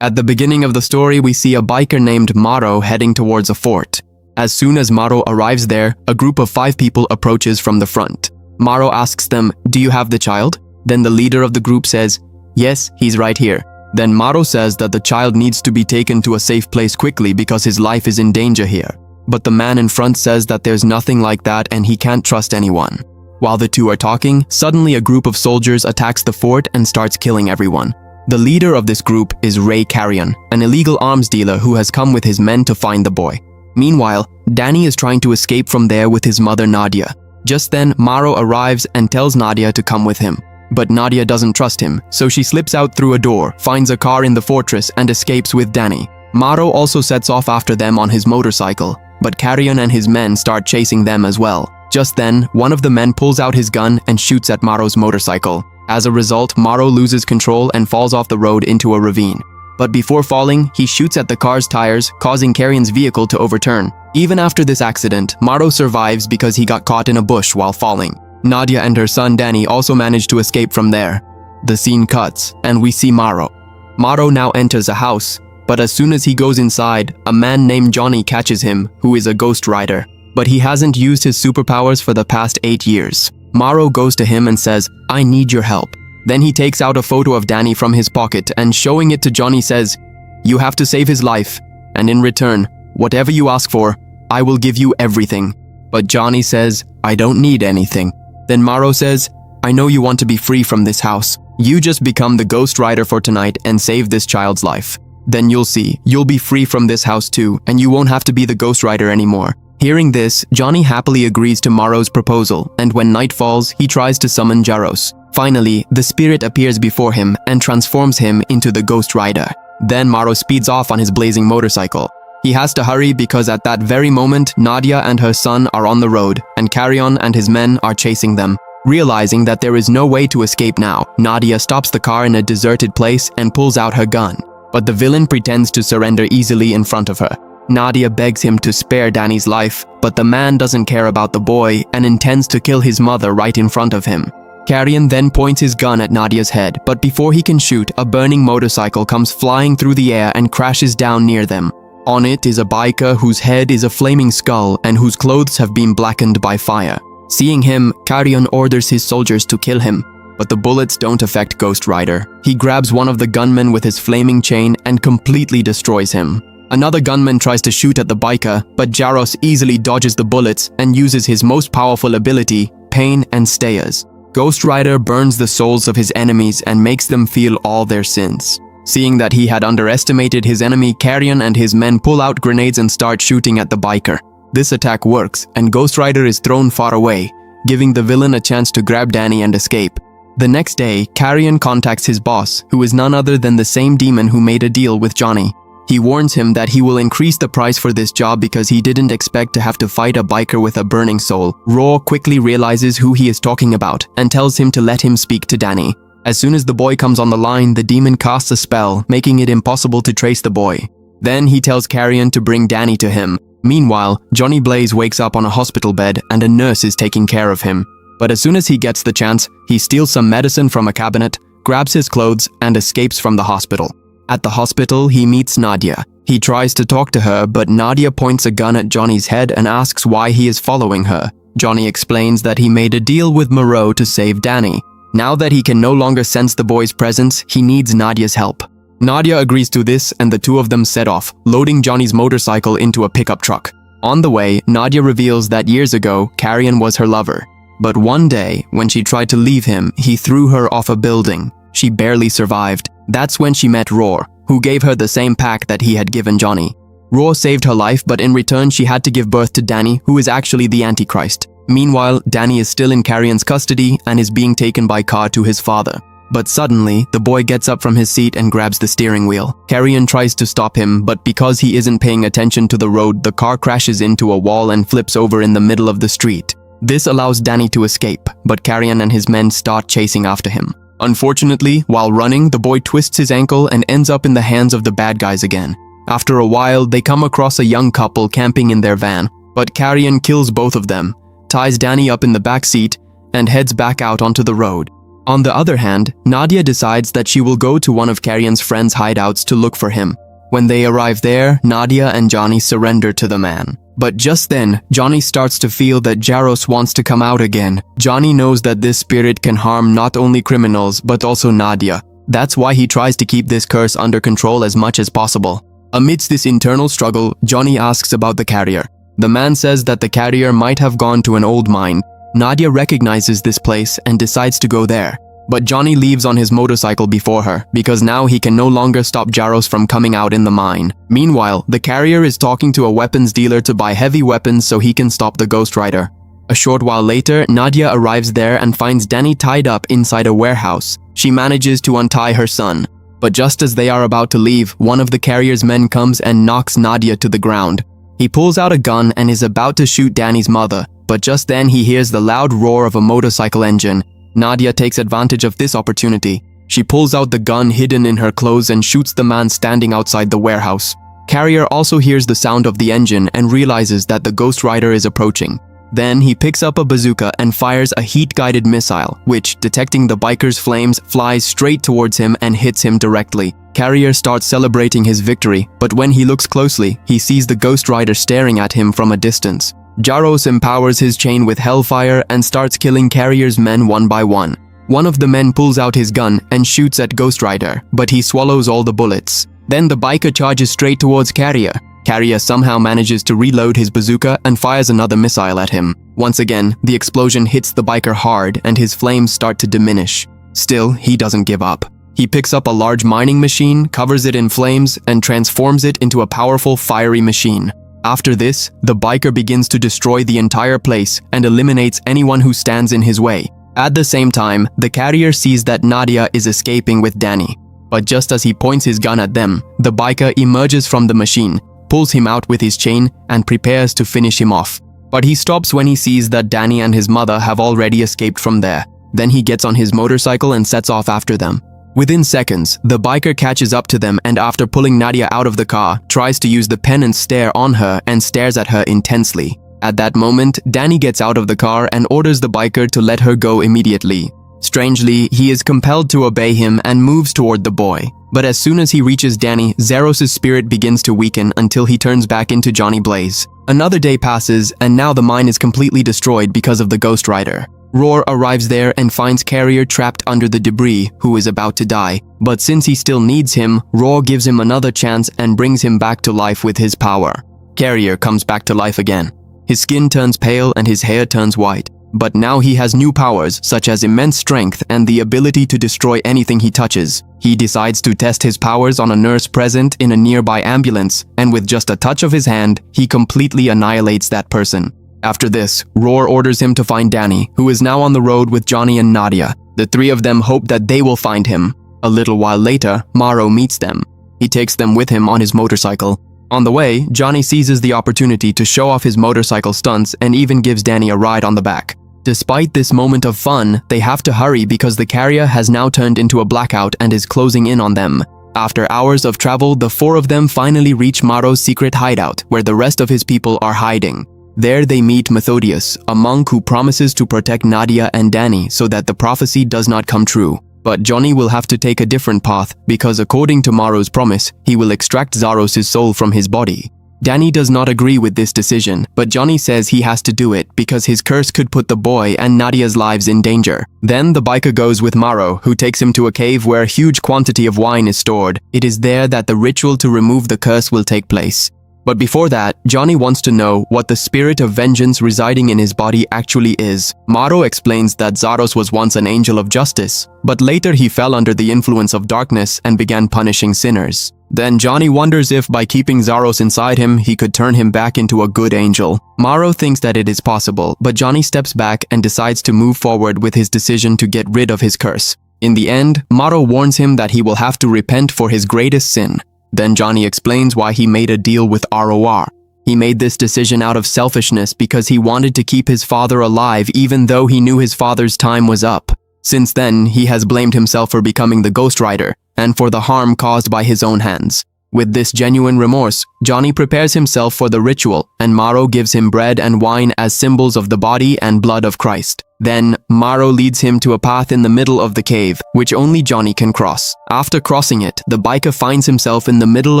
At the beginning of the story, we see a biker named Moreau heading towards a fort. As soon as Moreau arrives there, a group of 5 people approaches from the front. Moreau asks them, "Do you have the child?" Then the leader of the group says, "Yes, he's right here." Then Moreau says that the child needs to be taken to a safe place quickly because his life is in danger here. But the man in front says that there's nothing like that and he can't trust anyone. While the two are talking, suddenly a group of soldiers attacks the fort and starts killing everyone. The leader of this group is Ciarán, an illegal arms dealer who has come with his men to find the boy. Meanwhile, Danny is trying to escape from there with his mother Nadya. Just then, Moreau arrives and tells Nadya to come with him. But Nadya doesn't trust him, so she slips out through a door, finds a car in the fortress and escapes with Danny. Moreau also sets off after them on his motorcycle, but Ciarán and his men start chasing them as well. Just then, one of the men pulls out his gun and shoots at Moreau's motorcycle. As a result, Moreau loses control and falls off the road into a ravine. But before falling, he shoots at the car's tires, causing Ciarán's vehicle to overturn. Even after this accident, Moreau survives because he got caught in a bush while falling. Nadya and her son Danny also manage to escape from there. The scene cuts, and we see Moreau. Moreau now enters a house, but as soon as he goes inside, a man named Johnny catches him, who is a ghost rider. But he hasn't used his superpowers for the past 8 years. Moreau goes to him and says, "I need your help." Then he takes out a photo of Danny from his pocket and showing it to Johnny says, "You have to save his life, and in return, whatever you ask for, I will give you everything." But Johnny says, "I don't need anything." Then Moreau says, "I know you want to be free from this house. You just become the ghost rider for tonight and save this child's life. Then you'll see, you'll be free from this house too, and you won't have to be the ghost rider anymore." Hearing this, Johnny happily agrees to Moreau's proposal, and when night falls, he tries to summon Jaros. Finally, the spirit appears before him and transforms him into the ghost rider. Then Moreau speeds off on his blazing motorcycle. He has to hurry because at that very moment, Nadya and her son are on the road, and Ciarán and his men are chasing them. Realizing that there is no way to escape now, Nadya stops the car in a deserted place and pulls out her gun. But the villain pretends to surrender easily in front of her. Nadya begs him to spare Danny's life, but the man doesn't care about the boy and intends to kill his mother right in front of him. Ciarán then points his gun at Nadya's head, but before he can shoot, a burning motorcycle comes flying through the air and crashes down near them. On it is a biker whose head is a flaming skull and whose clothes have been blackened by fire. Seeing him, Ciarán orders his soldiers to kill him, but the bullets don't affect Ghost Rider. He grabs one of the gunmen with his flaming chain and completely destroys him. Another gunman tries to shoot at the biker, but Jaros easily dodges the bullets and uses his most powerful ability, Pain and Stayers. Ghost Rider burns the souls of his enemies and makes them feel all their sins. Seeing that he had underestimated his enemy, Ciarán and his men pull out grenades and start shooting at the biker. This attack works, and Ghost Rider is thrown far away, giving the villain a chance to grab Danny and escape. The next day, Ciarán contacts his boss, who is none other than the same demon who made a deal with Johnny. He warns him that he will increase the price for this job because he didn't expect to have to fight a biker with a burning soul. Roarke quickly realizes who he is talking about and tells him to let him speak to Danny. As soon as the boy comes on the line, the demon casts a spell, making it impossible to trace the boy. Then he tells Ciarán to bring Danny to him. Meanwhile, Johnny Blaze wakes up on a hospital bed and a nurse is taking care of him. But as soon as he gets the chance, he steals some medicine from a cabinet, grabs his clothes, and escapes from the hospital. At the hospital, he meets Nadya. He tries to talk to her, but Nadya points a gun at Johnny's head and asks why he is following her. Johnny explains that he made a deal with Moreau to save Danny. Now that he can no longer sense the boy's presence, he needs Nadya's help. Nadya agrees to this and the two of them set off, loading Johnny's motorcycle into a pickup truck. On the way, Nadya reveals that years ago, Ciarán was her lover. But one day, when she tried to leave him, he threw her off a building. She barely survived. That's when she met Roarke, who gave her the same pack that he had given Johnny. Roarke saved her life, but in return she had to give birth to Danny, who is actually the Antichrist. Meanwhile, Danny is still in Ciarán's custody and is being taken by car to his father. But suddenly, the boy gets up from his seat and grabs the steering wheel. Ciarán tries to stop him, but because he isn't paying attention to the road, the car crashes into a wall and flips over in the middle of the street. This allows Danny to escape, but Ciarán and his men start chasing after him. Unfortunately, while running, the boy twists his ankle and ends up in the hands of the bad guys again. After a while, they come across a young couple camping in their van, but Ciarán kills both of them, ties Danny up in the back seat, and heads back out onto the road. On the other hand, Nadya decides that she will go to one of Ciarán's friends' hideouts to look for him. When they arrive there, Nadya and Johnny surrender to the man. But just then, Johnny starts to feel that Jaros wants to come out again. Johnny knows that this spirit can harm not only criminals but also Nadya. That's why he tries to keep this curse under control as much as possible. Amidst this internal struggle, Johnny asks about the carrier. The man says that the carrier might have gone to an old mine. Nadya recognizes this place and decides to go there. But Johnny leaves on his motorcycle before her, because now he can no longer stop Jaros from coming out in the mine. Meanwhile, the carrier is talking to a weapons dealer to buy heavy weapons so he can stop the Ghost Rider. A short while later, Nadya arrives there and finds Danny tied up inside a warehouse. She manages to untie her son. But just as they are about to leave, one of the carrier's men comes and knocks Nadya to the ground. He pulls out a gun and is about to shoot Danny's mother, but just then he hears the loud roar of a motorcycle engine. Nadya takes advantage of this opportunity. She pulls out the gun hidden in her clothes and shoots the man standing outside the warehouse. Carrier also hears the sound of the engine and realizes that the Ghost Rider is approaching. Then he picks up a bazooka and fires a heat-guided missile, which, detecting the biker's flames, flies straight towards him and hits him directly. Carrier starts celebrating his victory, but when he looks closely, he sees the Ghost Rider staring at him from a distance. Jaros empowers his chain with hellfire and starts killing Carrier's men one by one. One of the men pulls out his gun and shoots at Ghost Rider, but he swallows all the bullets. Then the biker charges straight towards Carrier. Carrier somehow manages to reload his bazooka and fires another missile at him. Once again, the explosion hits the biker hard and his flames start to diminish. Still, he doesn't give up. He picks up a large mining machine, covers it in flames, and transforms it into a powerful fiery machine. After this, the biker begins to destroy the entire place and eliminates anyone who stands in his way. At the same time, the carrier sees that Nadya is escaping with Danny. But just as he points his gun at them, the biker emerges from the machine, pulls him out with his chain, and prepares to finish him off. But he stops when he sees that Danny and his mother have already escaped from there. Then he gets on his motorcycle and sets off after them. Within seconds, the biker catches up to them and after pulling Nadya out of the car, tries to use the penance stare on her and stares at her intensely. At that moment, Danny gets out of the car and orders the biker to let her go immediately. Strangely, he is compelled to obey him and moves toward the boy. But as soon as he reaches Danny, Zaros's spirit begins to weaken until he turns back into Johnny Blaze. Another day passes, and now the mine is completely destroyed because of the Ghost Rider. Roar arrives there and finds Carrier trapped under the debris, who is about to die. But since he still needs him, Roar gives him another chance and brings him back to life with his power. Carrier comes back to life again. His skin turns pale and his hair turns white. But now he has new powers, such as immense strength and the ability to destroy anything he touches. He decides to test his powers on a nurse present in a nearby ambulance, and with just a touch of his hand, he completely annihilates that person. After this, Roar orders him to find Danny, who is now on the road with Johnny and Nadya. The three of them hope that they will find him. A little while later, Moreau meets them. He takes them with him on his motorcycle. On the way, Johnny seizes the opportunity to show off his motorcycle stunts and even gives Danny a ride on the back. Despite this moment of fun, they have to hurry because the carrier has now turned into a blackout and is closing in on them. After hours of travel, the four of them finally reach Moreau's secret hideout, where the rest of his people are hiding. There they meet Methodius, a monk who promises to protect Nadya and Danny so that the prophecy does not come true. But Johnny will have to take a different path because according to Moreau's promise, he will extract Zaros's soul from his body. Danny does not agree with this decision, but Johnny says he has to do it because his curse could put the boy and Nadya's lives in danger. Then the biker goes with Moreau, who takes him to a cave where a huge quantity of wine is stored. It is there that the ritual to remove the curse will take place. But before that, Johnny wants to know what the spirit of vengeance residing in his body actually is. Moreau explains that Zaros was once an angel of justice, but later he fell under the influence of darkness and began punishing sinners. Then Johnny wonders if by keeping Zaros inside him, he could turn him back into a good angel. Moreau thinks that it is possible, but Johnny steps back and decides to move forward with his decision to get rid of his curse. In the end, Moreau warns him that he will have to repent for his greatest sin. Then Johnny explains why he made a deal with ROR. He made this decision out of selfishness because he wanted to keep his father alive even though he knew his father's time was up. Since then, he has blamed himself for becoming the Ghost Rider and for the harm caused by his own hands. With this genuine remorse, Johnny prepares himself for the ritual, and Moreau gives him bread and wine as symbols of the body and blood of Christ. Then, Moreau leads him to a path in the middle of the cave, which only Johnny can cross. After crossing it, the biker finds himself in the middle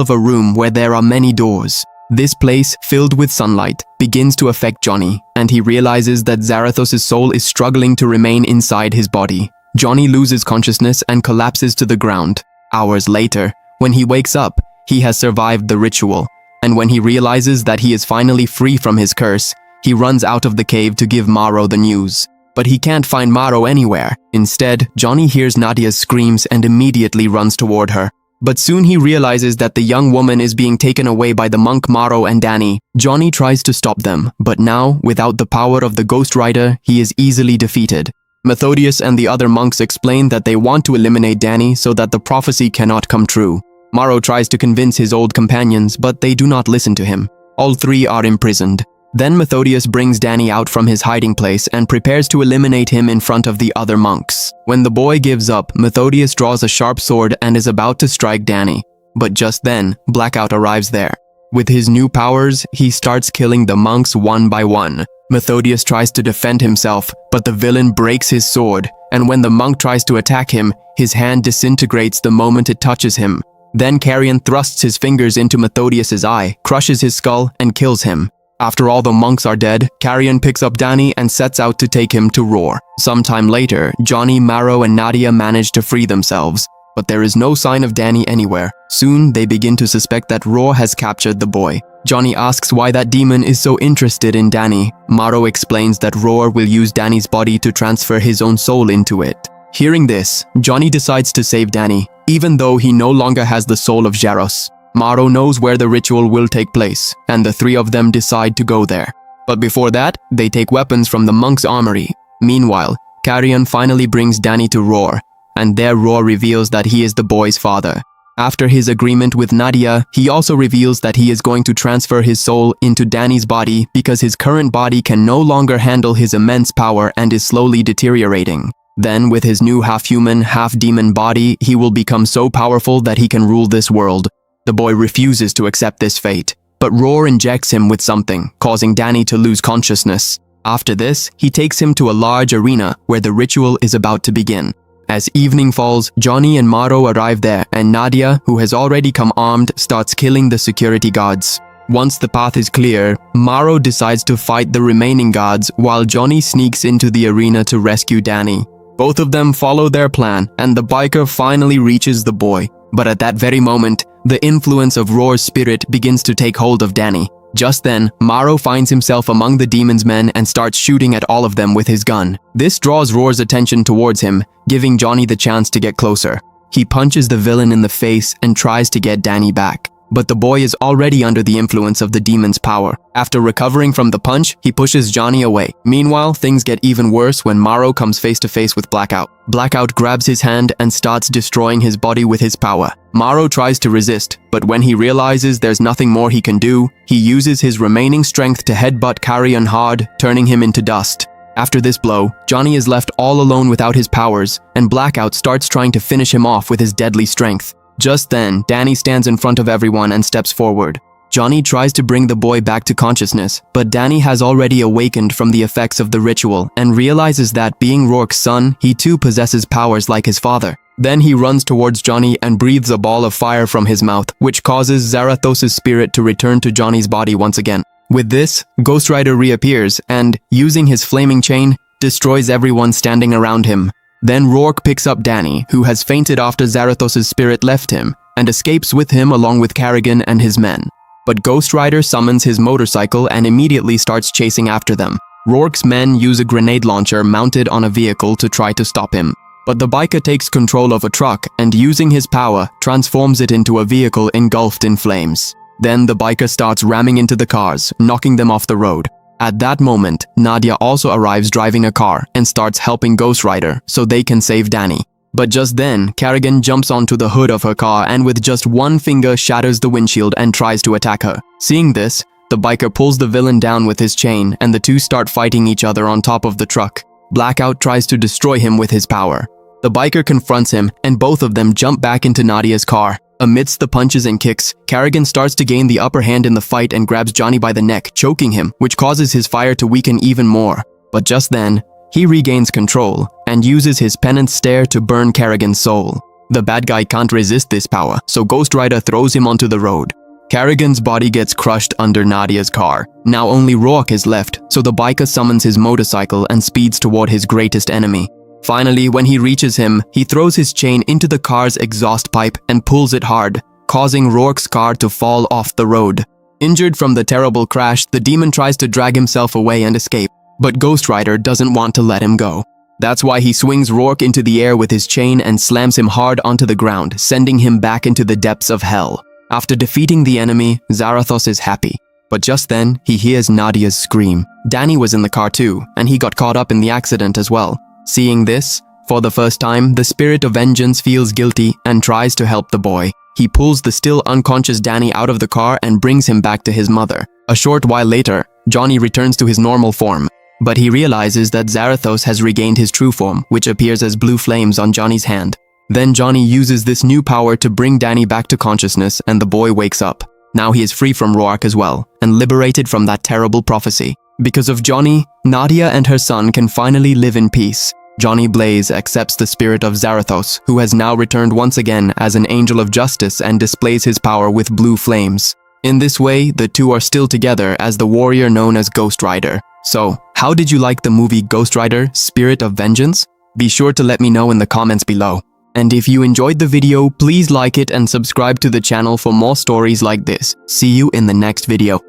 of a room where there are many doors. This place, filled with sunlight, begins to affect Johnny, and he realizes that Zarathos' soul is struggling to remain inside his body. Johnny loses consciousness and collapses to the ground. Hours later, when he wakes up, he has survived the ritual, and when he realizes that he is finally free from his curse, he runs out of the cave to give Moreau the news. But he can't find Moreau anywhere. Instead, Johnny hears Nadya's screams and immediately runs toward her. But soon he realizes that the young woman is being taken away by the monk Moreau and Danny. Johnny tries to stop them, but now, without the power of the Ghost Rider, he is easily defeated. Methodius and the other monks explain that they want to eliminate Danny so that the prophecy cannot come true. Moreau tries to convince his old companions, but they do not listen to him. All three are imprisoned. Then Methodius brings Danny out from his hiding place and prepares to eliminate him in front of the other monks. When the boy gives up, Methodius draws a sharp sword and is about to strike Danny. But just then, Blackout arrives there. With his new powers, he starts killing the monks one by one. Methodius tries to defend himself, but the villain breaks his sword, and when the monk tries to attack him, his hand disintegrates the moment it touches him. Then Ciarán thrusts his fingers into Methodius's eye, crushes his skull, and kills him. After all the monks are dead, Ciarán picks up Danny and sets out to take him to Roar. Sometime later, Johnny, Moreau, and Nadya manage to free themselves, but there is no sign of Danny anywhere. Soon, they begin to suspect that Roar has captured the boy. Johnny asks why that demon is so interested in Danny. Moreau explains that Roar will use Danny's body to transfer his own soul into it. Hearing this, Johnny decides to save Danny, even though he no longer has the soul of Jaros. Moreau knows where the ritual will take place, and the three of them decide to go there. But before that, they take weapons from the monk's armory. Meanwhile, Ciarán finally brings Danny to Roar, and there Roar reveals that he is the boy's father. After his agreement with Nadya, he also reveals that he is going to transfer his soul into Danny's body because his current body can no longer handle his immense power and is slowly deteriorating. Then, with his new half-human, half-demon body, he will become so powerful that he can rule this world. The boy refuses to accept this fate, but Roar injects him with something, causing Danny to lose consciousness. After this, he takes him to a large arena where the ritual is about to begin. As evening falls, Johnny and Moreau arrive there, and Nadya, who has already come armed, starts killing the security guards. Once the path is clear, Moreau decides to fight the remaining guards while Johnny sneaks into the arena to rescue Danny. Both of them follow their plan, and the biker finally reaches the boy. But at that very moment, the influence of Roar's spirit begins to take hold of Danny. Just then, Moreau finds himself among the demon's men and starts shooting at all of them with his gun. This draws Roar's attention towards him, giving Johnny the chance to get closer. He punches the villain in the face and tries to get Danny back. But the boy is already under the influence of the demon's power. After recovering from the punch, he pushes Johnny away. Meanwhile, things get even worse when Moreau comes face to face with Blackout. Blackout grabs his hand and starts destroying his body with his power. Moreau tries to resist, but when he realizes there's nothing more he can do, he uses his remaining strength to headbutt Ciarán hard, turning him into dust. After this blow, Johnny is left all alone without his powers, and Blackout starts trying to finish him off with his deadly strength. Just then, Danny stands in front of everyone and steps forward. Johnny tries to bring the boy back to consciousness, but Danny has already awakened from the effects of the ritual and realizes that, being Roarke's son, he too possesses powers like his father. Then he runs towards Johnny and breathes a ball of fire from his mouth, which causes Zarathos' spirit to return to Johnny's body once again. With this, Ghost Rider reappears and, using his flaming chain, destroys everyone standing around him. Then Roarke picks up Danny, who has fainted after Zarathos' spirit left him, and escapes with him along with Ciarán and his men. But Ghost Rider summons his motorcycle and immediately starts chasing after them. Roarke's men use a grenade launcher mounted on a vehicle to try to stop him. But the biker takes control of a truck and, using his power, transforms it into a vehicle engulfed in flames. Then the biker starts ramming into the cars, knocking them off the road. At that moment, Nadya also arrives driving a car and starts helping Ghost Rider so they can save Danny. But just then, Ciarán jumps onto the hood of her car and with just one finger shatters the windshield and tries to attack her. Seeing this, the biker pulls the villain down with his chain and the two start fighting each other on top of the truck. Blackout tries to destroy him with his power. The biker confronts him and both of them jump back into Nadya's car. Amidst the punches and kicks, Carrigan starts to gain the upper hand in the fight and grabs Johnny by the neck, choking him, which causes his fire to weaken even more. But just then, he regains control and uses his penance stare to burn Carrigan's soul. The bad guy can't resist this power, so Ghost Rider throws him onto the road. Carrigan's body gets crushed under Nadya's car. Now only Roarke is left, so the biker summons his motorcycle and speeds toward his greatest enemy. Finally, when he reaches him, he throws his chain into the car's exhaust pipe and pulls it hard, causing Roarke's car to fall off the road. Injured from the terrible crash, the demon tries to drag himself away and escape, but Ghost Rider doesn't want to let him go. That's why he swings Roarke into the air with his chain and slams him hard onto the ground, sending him back into the depths of hell. After defeating the enemy, Zarathos is happy. But just then, he hears Nadya's scream. Danny was in the car too, and he got caught up in the accident as well. Seeing this, for the first time, the spirit of vengeance feels guilty and tries to help the boy. He pulls the still unconscious Danny out of the car and brings him back to his mother. A short while later, Johnny returns to his normal form. But he realizes that Zarathos has regained his true form, which appears as blue flames on Johnny's hand. Then Johnny uses this new power to bring Danny back to consciousness and the boy wakes up. Now he is free from Roarke as well, and liberated from that terrible prophecy. Because of Johnny, Nadya and her son can finally live in peace. Johnny Blaze accepts the spirit of Zarathos, who has now returned once again as an angel of justice and displays his power with blue flames. In this way, the two are still together as the warrior known as Ghost Rider. So, how did you like the movie Ghost Rider: Spirit of Vengeance? Be sure to let me know in the comments below. And if you enjoyed the video, please like it and subscribe to the channel for more stories like this. See you in the next video.